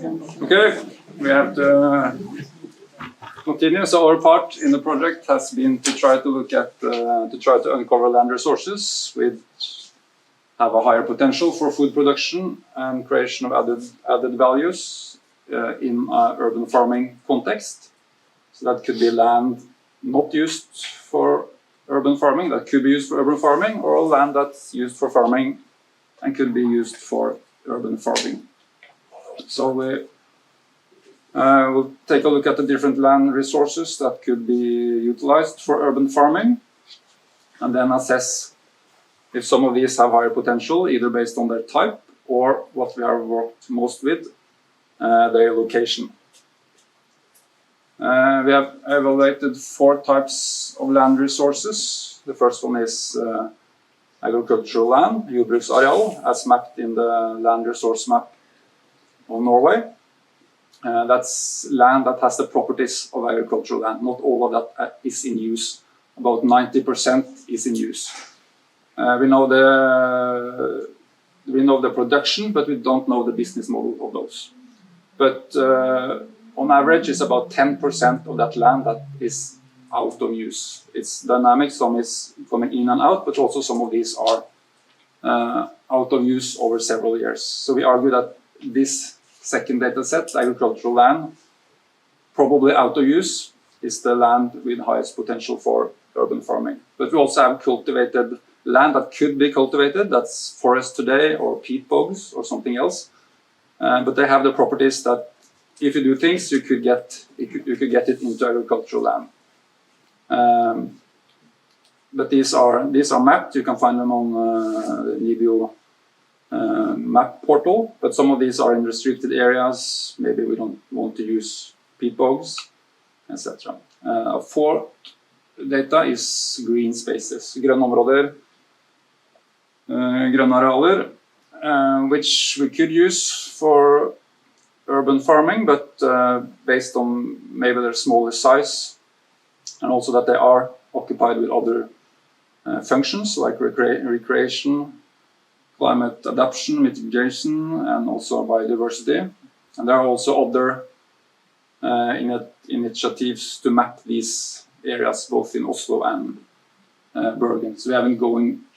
Okay, we have to continue. So our part in the project has been to try to look at, to try to uncover land resources which have a higher potential for food production and creation of added values in an urban farming context. So that could be land not used for urban farming, that could be used for urban farming, or land that's used for farming and could be used for urban farming. So we'll take a look at the different land resources that could be utilized for urban farming, and then assess if some of these have higher potential, either based on their type or what we have worked most with, their location. We have evaluated 4 types of land resources. The first one is agricultural land, jordbruksareal, as mapped in the land resource map of Norway. That's land that has the properties of agricultural land. Not all of that is in use. About 90% is in use. We know the production, but we don't know the business model of those. But on average, it's about 10% of that land that is out of use. It's dynamic, some is coming in and out, but also some of these are out of use over several years. So we argue that this second data set, agricultural land, probably out of use, is the land with highest potential for urban farming. But we also have cultivated land that could be cultivated, that's forest today or peat bogs or something else. But they have the properties that if you do things, you could get it into agricultural land. But these are mapped. You can find them on the NIBIO map portal. But some of these are in restricted areas. Maybe we don't want to use peat bogs, etc. 4th data is green spaces, grønne områder, grønne arealer, which we could use for urban farming, but based on maybe their smaller size, and also that they are occupied with other functions like recreation, climate adaptation, mitigation, and also biodiversity. And there are also other initiatives to map these areas both in Oslo and Bergen. So we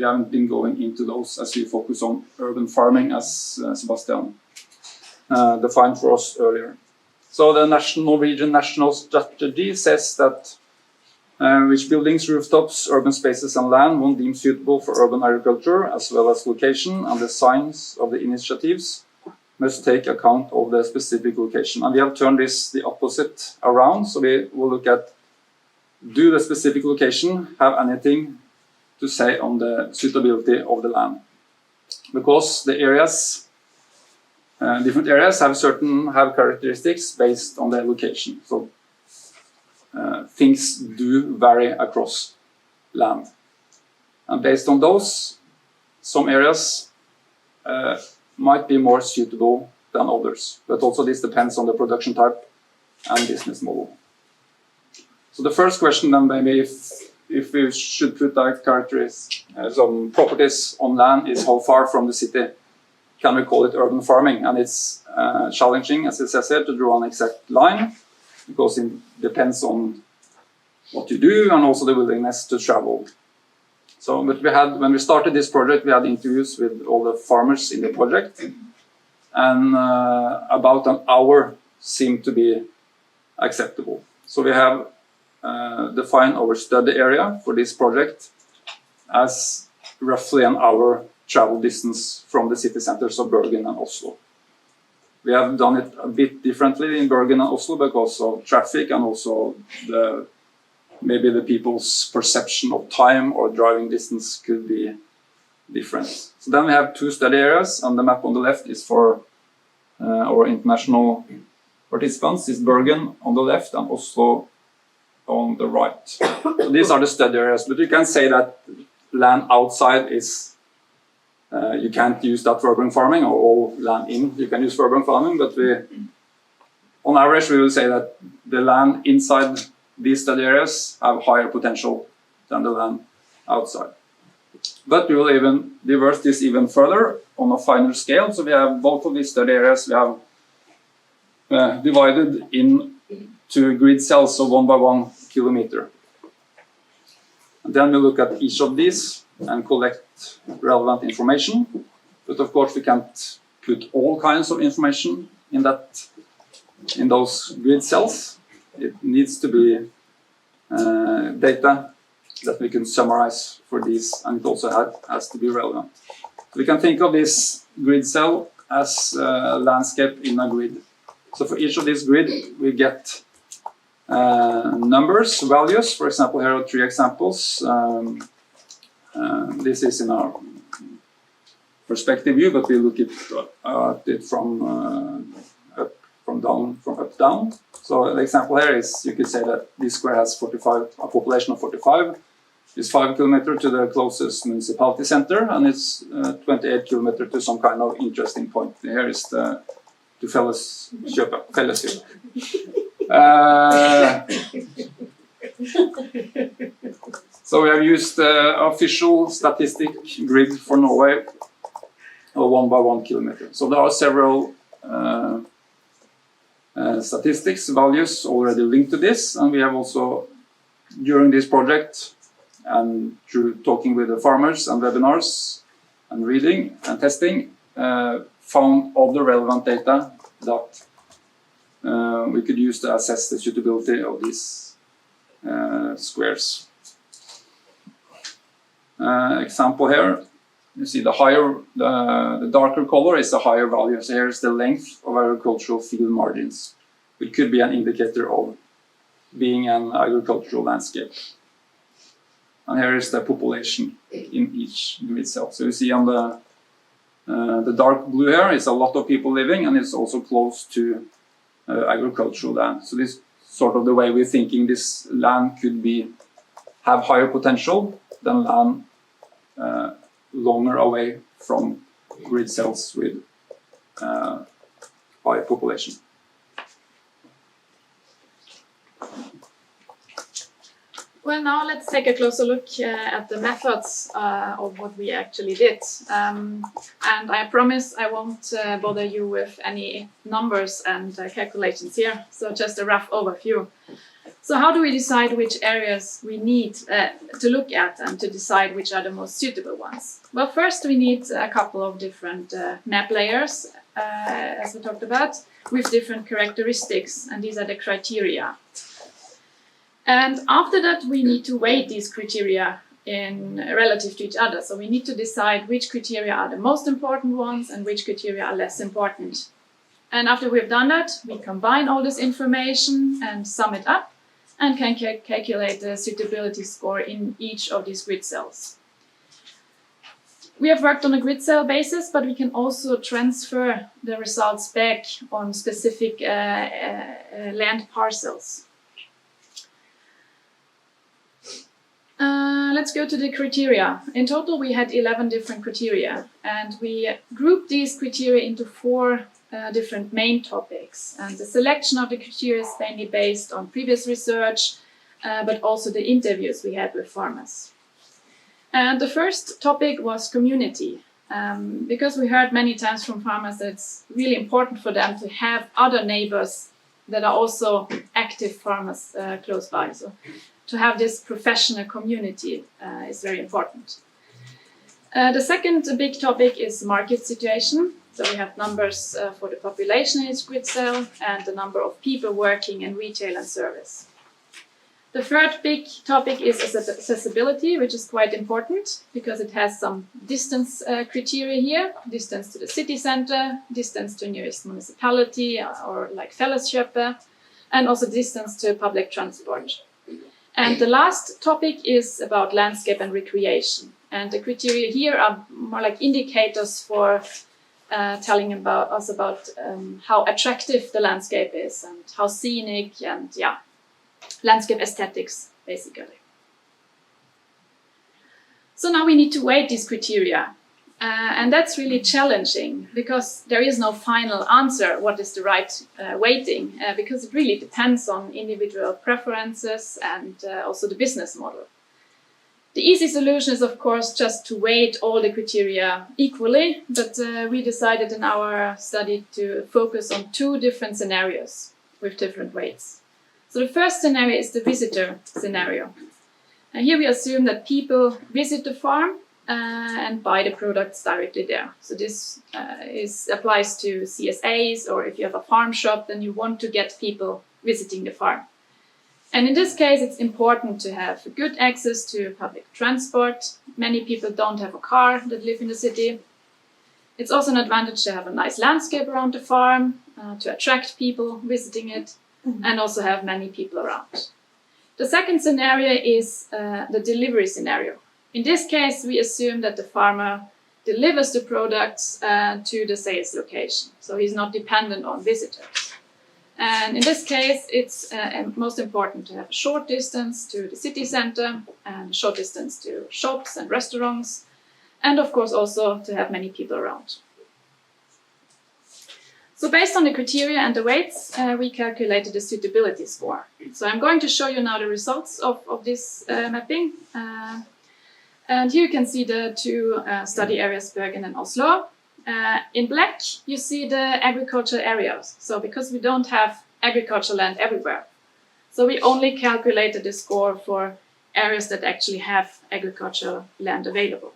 haven't been going into those as we focus on urban farming, as Sebastian defined for us earlier. So the Norwegian National Strategy says that which buildings, rooftops, urban spaces and land one deems suitable for urban agriculture, as well as location and the signs of the initiatives, must take account of the specific location. And we have turned this the opposite around, so we will look at, do the specific location have anything to say on the suitability of the land? Because the areas, different areas have characteristics based on their location. So things do vary across land. And based on those, some areas might be more suitable than others. But also this depends on the production type and business model. So the first question then maybe if we should put some properties on land is how far from the city can we call it urban farming? And it's challenging, as it says here, to draw an exact line, because it depends on what you do and also the willingness to travel. So, but when we started this project, we had interviews with all the farmers in the project, and about an hour seemed to be acceptable. So we have defined our study area for this project as roughly an hour travel distance from the city centers of Bergen and Oslo. We have done it a bit differently in Bergen and Oslo because of traffic and also maybe the people's perception of time or driving distance could be different. So then we have 2 study areas, and the map on the left is for our international participants. It's Bergen on the left and Oslo on the right. So these are the study areas, but you can say that land outside is, you can't use that for urban farming, or all land in you can use for urban farming, but on average we will say that the land inside these study areas have higher potential than the land outside. But we will even diverse this even further on a finer scale. So we have both of these study areas, we have divided into grid cells of 1 by 1 kilometer. And then we look at each of these and collect relevant information. But of course, we can't put all kinds of information in those grid cells. It needs to be data that we can summarize for these, and it also has to be relevant. We can think of this grid cell as a landscape in a grid. So for each of these grid, we get numbers, values. For example, here are 3 examples. This is in our perspective view, but we look at it from up down. So the example here is, you could say that this square has 45, a population of 45. It's 5 kilometers to the closest municipality center, and it's 28 kilometers to some kind of interesting point. Here is the felleskjøpet. So we have used the official statistic grid for Norway of 1 by 1 kilometer. So there are several statistics values already linked to this, and we have also, during this project and through talking with the farmers and webinars and reading and testing, found all the relevant data that we could use to assess the suitability of these squares. Example here, you see the darker color is the higher value. So here is the length of agricultural field margins, which could be an indicator of being an agricultural landscape. And here is the population in each grid cell. So you see on the dark blue here is a lot of people living, and it's also close to agricultural land. So this is sort of the way we're thinking this land could have higher potential than land longer away from grid cells with high population. Well, now let's take a closer look at the methods of what we actually did. And I promise I won't bother you with any numbers and calculations here, so just a rough overview. So how do we decide which areas we need to look at and to decide which are the most suitable ones? Well, first we need a couple of different map layers, as we talked about, with different characteristics, and these are the criteria. And after that, we need to weight these criteria in relative to each other. So we need to decide which criteria are the most important ones and which criteria are less important. And after we've done that, we combine all this information and sum it up and can calculate the suitability score in each of these grid cells. We have worked on a grid cell basis, but we can also transfer the results back on specific land parcels. Let's go to the criteria. In total, we had 11 different criteria, and we grouped these criteria into 4 different main topics. And the selection of the criteria is mainly based on previous research, but also the interviews we had with farmers. And the first topic was community, because we heard many times from farmers that it's really important for them to have other neighbors that are also active farmers close by. So to have this professional community is very important. The second big topic is market situation. So we have numbers for the population in each grid cell and the number of people working in retail and service. The third big topic is accessibility, which is quite important because it has some distance criteria here, distance to the city center, distance to nearest municipality or like felleskjøpet, and also distance to public transport. And the last topic is about landscape and recreation. And the criteria here are more like indicators for telling us about how attractive the landscape is and how scenic and landscape aesthetics, basically. So now we need to weight these criteria. And that's really challenging because there is no final answer what is the right weighting, because it really depends on individual preferences and also the business model. The easy solution is, of course, just to weight all the criteria equally, but we decided in our study to focus on 2 different scenarios with different weights. So the first scenario is the visitor scenario. And here we assume that people visit the farm and buy the products directly there. So this applies to CSAs, or if you have a farm shop, then you want to get people visiting the farm. And in this case, it's important to have good access to public transport. Many people don't have a car that live in the city. It's also an advantage to have a nice landscape around the farm, to attract people visiting it, and also have many people around. The second scenario is the delivery scenario. In this case, we assume that the farmer delivers the products to the sales location, so he's not dependent on visitors. And in this case, it's most important to have a short distance to the city center and a short distance to shops and restaurants, and of course also to have many people around. So based on the criteria and the weights, we calculated the suitability score. So I'm going to show you now the results of this mapping. And here you can see the 2 study areas, Bergen and Oslo. In black, you see the agricultural areas. So because we don't have agricultural land everywhere, so we only calculated the score for areas that actually have agricultural land available.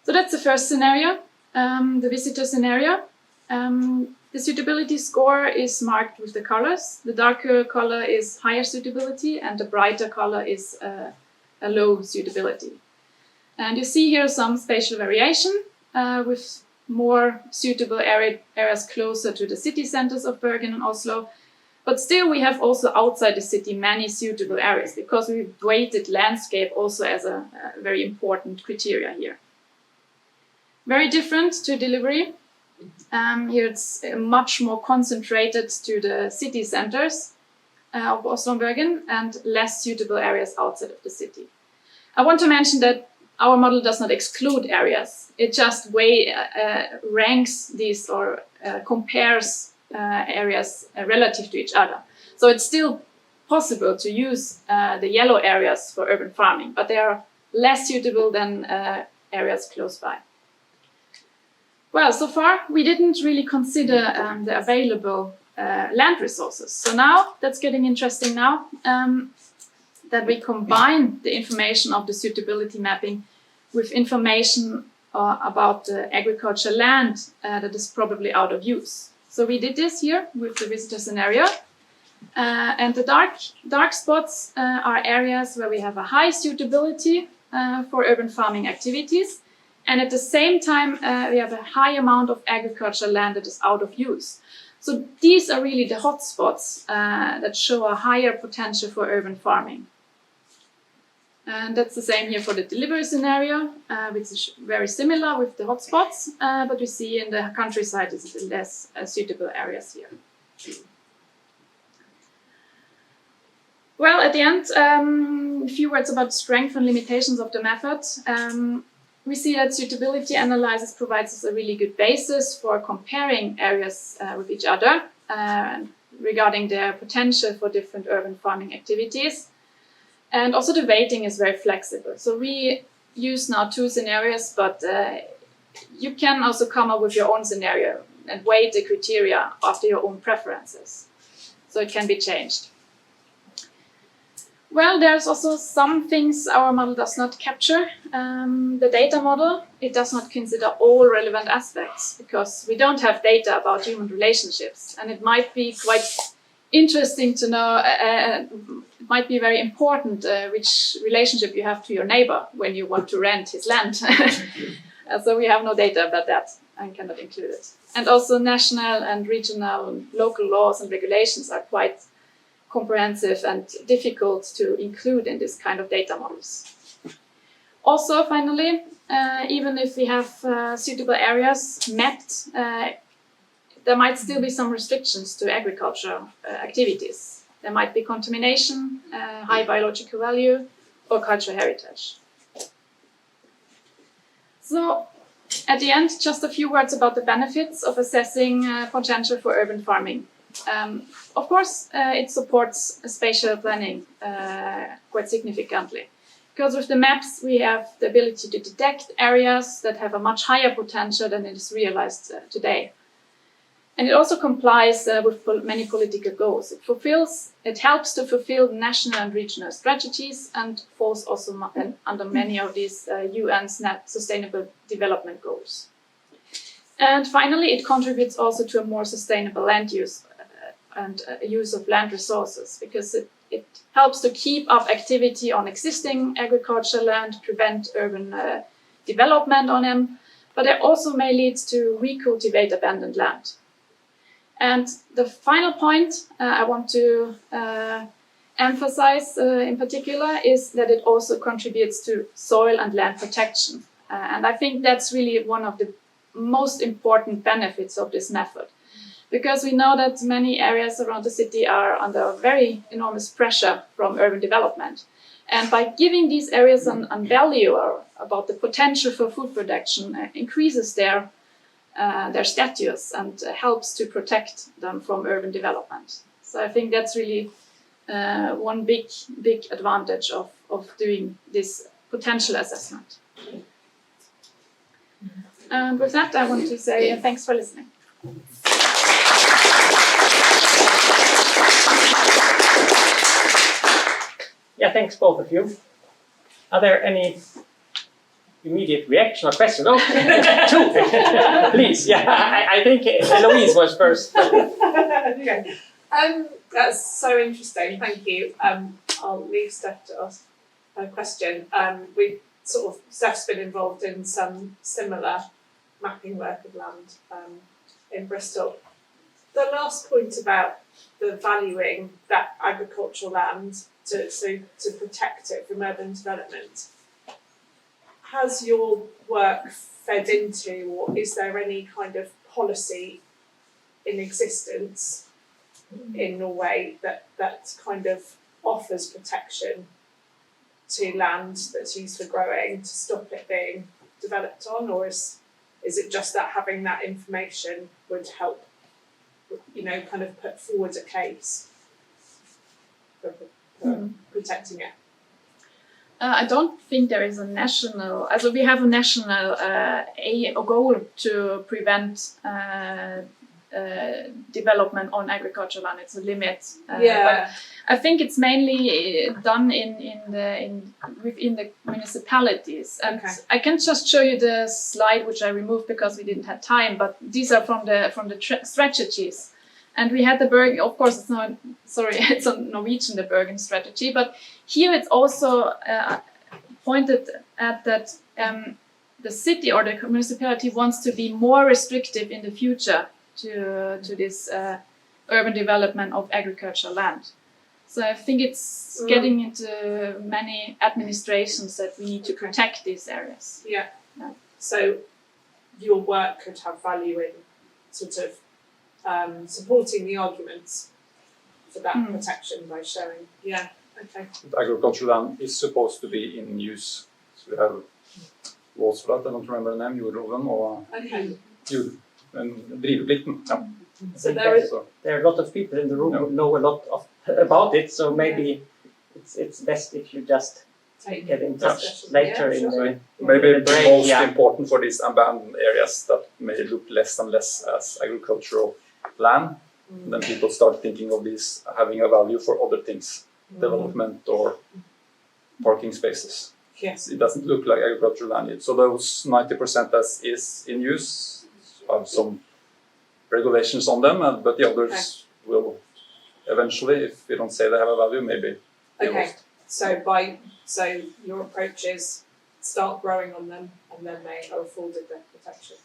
So that's the first scenario, the visitor scenario. The suitability score is marked with the colors. The darker color is higher suitability, and the brighter color is a low suitability. And you see here some spatial variation, with more suitable areas closer to the city centers of Bergen and Oslo. But still, we have also outside the city many suitable areas, because we weighted landscape also as a very important criteria here. Very different to delivery. Here it's much more concentrated to the city centers of Oslo and Bergen, and less suitable areas outside of the city. I want to mention that our model does not exclude areas. It just ranks these or compares areas relative to each other. So it's still possible to use the yellow areas for urban farming, but they are less suitable than areas close by. Well, so far we didn't really consider the available land resources. So now that's getting interesting now, that we combine the information of the suitability mapping with information about the agricultural land that is probably out of use. So we did this here with the visitor scenario. And the dark spots are areas where we have a high suitability for urban farming activities. And at the same time, we have a high amount of agricultural land that is out of use. So these are really the hotspots that show a higher potential for urban farming. And that's the same here for the delivery scenario, which is very similar with the hotspots, but we see in the countryside it's less suitable areas here. Well, at the end, a few words about strengths and limitations of the method. We see that suitability analysis provides us a really good basis for comparing areas with each other regarding their potential for different urban farming activities. And also the weighting is very flexible. So we use now 2 scenarios, but you can also come up with your own scenario and weight the criteria after your own preferences. So it can be changed. Well, there's also some things our model does not capture. The data model, it does not consider all relevant aspects because we don't have data about human relationships. And it might be quite interesting to know, it might be very important which relationship you have to your neighbor when you want to rent his land. So we have no data about that and cannot include it. And also national and regional and local laws and regulations are quite comprehensive and difficult to include in this kind of data models. Also, finally, even if we have suitable areas mapped, there might still be some restrictions to agricultural activities. There might be contamination, high biological value, or cultural heritage. So, at the end, just a few words about the benefits of assessing potential for urban farming. Of course, it supports spatial planning quite significantly Because with the maps, we have the ability to detect areas that have a much higher potential than is realized today. And it also complies with many political goals. It helps to fulfill national and regional strategies and falls also under many of these UN's Sustainable Development Goals. And finally, it contributes also to a more sustainable land use and use of land resources, because it helps to keep up activity on existing agricultural land, prevent urban development on them, but it also may lead to recultivate abandoned land. And the final point I want to emphasize in particular is that it also contributes to soil and land protection. And I think that's really one of the most important benefits of this method, because we know that many areas around the city are under very enormous pressure from urban development. And by giving these areas a value about the potential for food production, increases their status and helps to protect them from urban development. So I think that's really one big advantage of doing this potential assessment. And with that, I want to say thanks for listening. Yeah, thanks both of you. Are there any immediate reaction or question? Oh, two, please. Yeah, I think Eloise was first. Okay. That's so interesting. Thank you. I'll leave Steph to ask a question. Steph's been involved in some similar mapping work of land in Bristol. The last point about the valuing that agricultural land to protect it from urban development, has your work fed into, or is there any kind of policy in existence in Norway that kind of offers protection to land that's used for growing to stop it being developed on, or is it just that having that information would help, kind of put forward a case for protecting it? I don't think there is a national. Also, we have a national goal to prevent development on agricultural land. It's a limit. But I think it's mainly done within the municipalities. And Okay. I can just show you the slide which I removed because we didn't have time. But these are from the strategies. And we had the Bergen, of course, it's a Norwegian, the Bergen strategy, but here it's also pointed at that the city or the municipality wants to be more restrictive in the future to this urban development of agricultural land. So I think it's getting into many administrations that we need to protect these areas. Yeah. Yeah. So your work could have value in sort of supporting the arguments for that protection by showing. Yeah, okay. Agricultural land is supposed to be in use. So we have laws for that. I don't remember the name. Jordloven or Okay. driveplikten. Yeah. So there is. There are a lot of people in the room who know a lot about it, so maybe it's best if you just get in touch later in the Maybe the break, most yeah. important for these abandoned areas that may look less and less as agricultural land. Then people start thinking of these having a value for other things, development or parking spaces. Yes. It doesn't look like agricultural land yet. So those 90% that is in use have some regulations on them, but the others will eventually, if we don't say they have a value, maybe be Okay. lost. So your approach is start growing on them and then they are afforded their protection.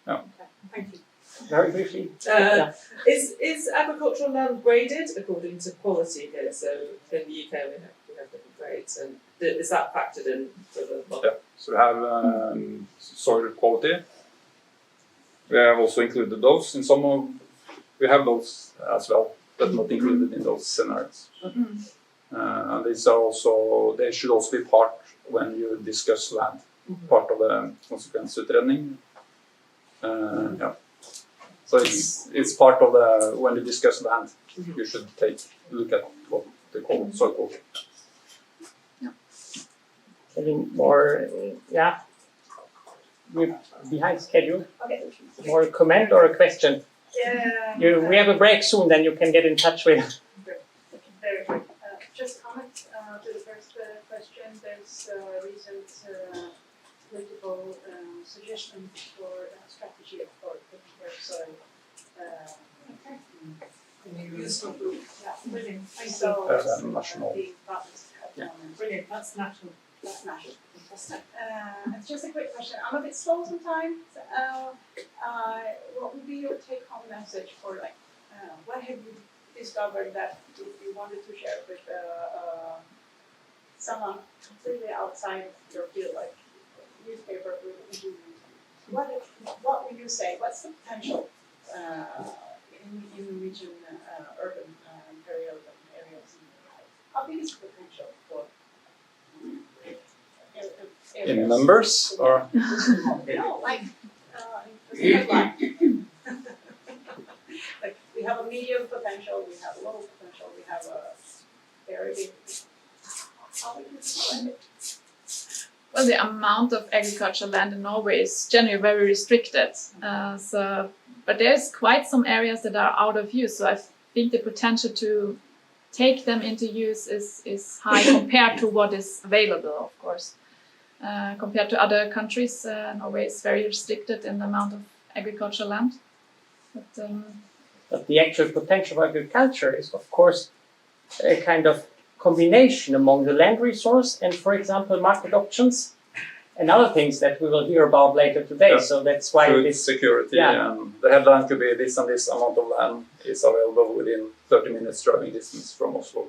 Yeah. Okay. Thank you. very briefly. Yeah. Is agricultural land graded according to quality here? So in the UK we have different grades, and is that factored in to the model? Yeah. So we have soil quality. We have also included those in some of. We have those as well, but not included in those scenarios. And these are also. They should also be part when you discuss land, part of the konsekvensutredning. Yeah. So it's part of the when you discuss land, you should look at what they call soil quality. Getting more, we're behind schedule. Okay. More a comment or a question? Yeah. We have a break soon, then you can get in touch with. Very good. Just comment to the first question. There's recent political suggestion for a strategy for prepared soil. Useful. Yeah, Brilliant. Thank you. so national. being processed at the Yeah. moment. Brilliant. That's national. That's national. Fantastic. Just a quick question. I'm a bit slow sometimes. What would be your take-home message for what have you discovered that you wanted to share with someone completely outside your field, like newspaper engineering? What would you say? What's the potential in the region, urban, peri-urban areas? How big is the potential for areas? In numbers or? No, like in the headline. Like we have a medium potential, we have a low potential, we have a very big. How would you describe it? Well, the amount of agricultural land in Norway is generally very restricted. But there's quite some areas that are out of use. So I think the potential to take them into use is high compared to what is available, of course. Compared to other countries, Norway is very restricted in the amount of agricultural land. But the actual potential of agriculture is, of course, a kind of combination among the land resource and, for example, market options and other things that we will hear about later today. Yeah. So that's why Food this. security, Yeah. and the headline could be this and this amount of land is available within 30 minutes driving distance from Oslo.